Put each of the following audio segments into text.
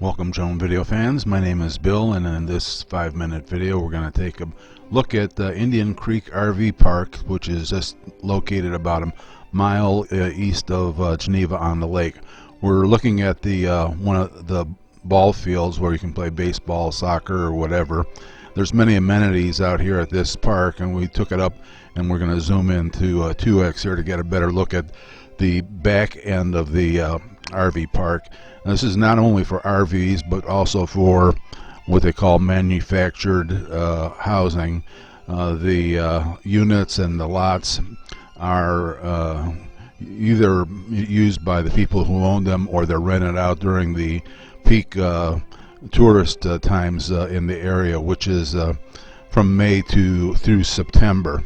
Welcome, drone video fans. My name is Bill, and in this 5-minute video we're going to take a look at Indian Creek RV Park, which is just located about a mile east of Geneva-on-the-Lake. We're looking at the one of the ball fields where you can play baseball, soccer, or whatever. There's many amenities out here at this park, and we took it up and we're going to zoom into 2x here to get a better look at the back end of the RV park. Now, this is not only for RVs but also for what they call manufactured housing. The units and the lots are either used by the people who own them, or they're rented out during the peak tourist times in the area, which is from May through September.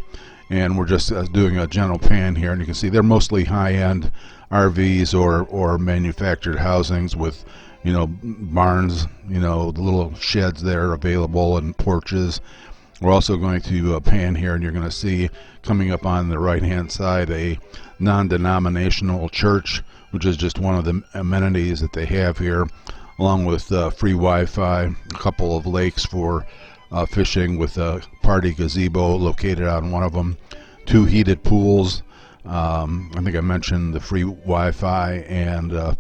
And we're just doing a general pan here, and you can see they're mostly high-end RVs or manufactured housings with, barns, the little sheds there available, and porches. We're also going to pan here, and you're going to see coming up on the right-hand side a non-denominational church, which is just one of the amenities that they have here, along with free Wi-Fi, a couple of lakes for fishing with a party gazebo located on one of them, 2 heated pools. I think I mentioned the free Wi-Fi, and a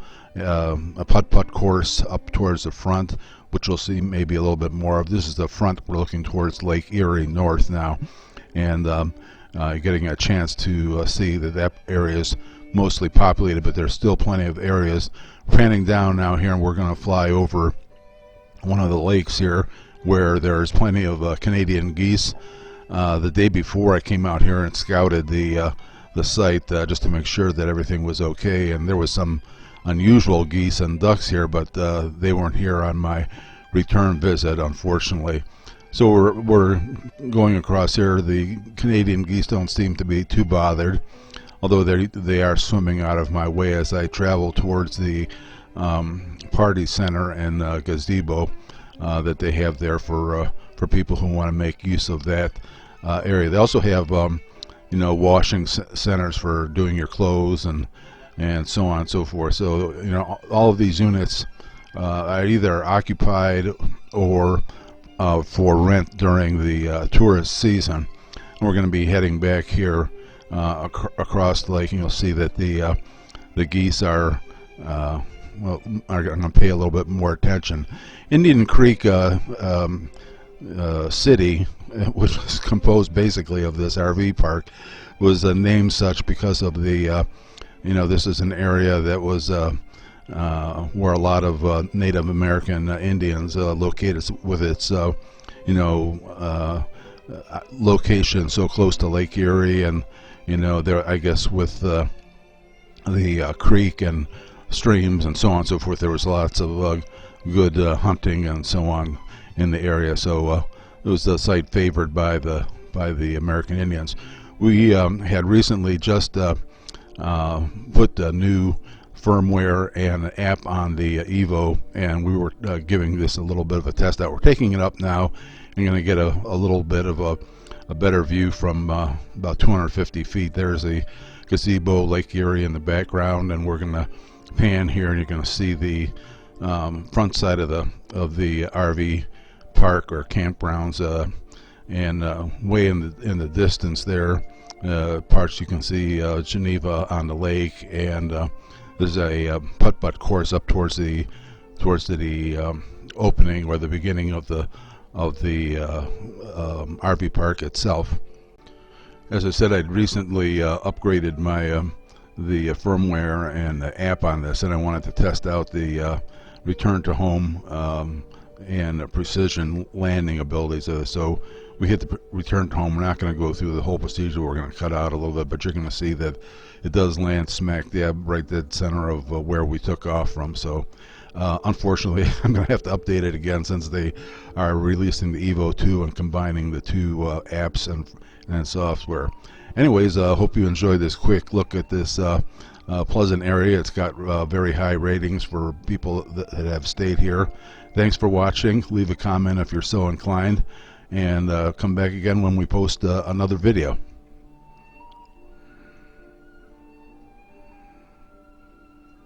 putt-putt course up towards the front, which we'll see maybe a little bit more of. This is the front. We're looking towards Lake Erie north now, and getting a chance to see that area is mostly populated, but there's still plenty of areas. Panning down now here, and we're going to fly over one of the lakes here where there's plenty of Canadian geese. The day before, I came out here and scouted the site just to make sure that everything was okay, and there was some unusual geese and ducks here, but they weren't here on my return visit, unfortunately. So we're going across here. The Canadian geese don't seem to be too bothered, although they are swimming out of my way as I travel towards the party center and gazebo that they have there for people who want to make use of that area. They also have washing centers for doing your clothes and so on and so forth. So all of these units are either occupied or for rent during the tourist season. And we're going to be heading back here across the lake, and you'll see that the geese are going to pay a little bit more attention. Indian Creek city, which was composed basically of this RV park, was named such because of the this is an area that was where a lot of Native American Indians located, with its location so close to Lake Erie, and there, I guess, with the creek and streams and so on and so forth, there was lots of good hunting and so on in the area. So it was a site favored by the American Indians. We had recently just put a new firmware and an app on the Evo, and we were giving this a little bit of a test out. We're taking it up now and going to get a little bit of a better view from about 250 feet. There's a gazebo, Lake Erie in the background, and we're going to pan here, and you're going to see the front side of the RV park or campgrounds, and way in the distance there, parts you can see Geneva-on-the-Lake, and there's a putt-putt course up towards the opening or the beginning of the RV park itself. As I said, I'd recently upgraded my the firmware and the app on this, and I wanted to test out the return to home and precision landing abilities of this. So we hit the return to home. We're not going to go through the whole procedure. We're going to cut out a little bit, but you're going to see that it does land smack dab right dead center of where we took off from. So unfortunately, I'm going to have to update it again, since they are releasing the Evo 2 and combining the two apps and software. Anyways, hope you enjoyed this quick look at this pleasant area. It's got very high ratings for people that have stayed here. Thanks for watching. Leave a comment if you're so inclined, and come back again when we post another video.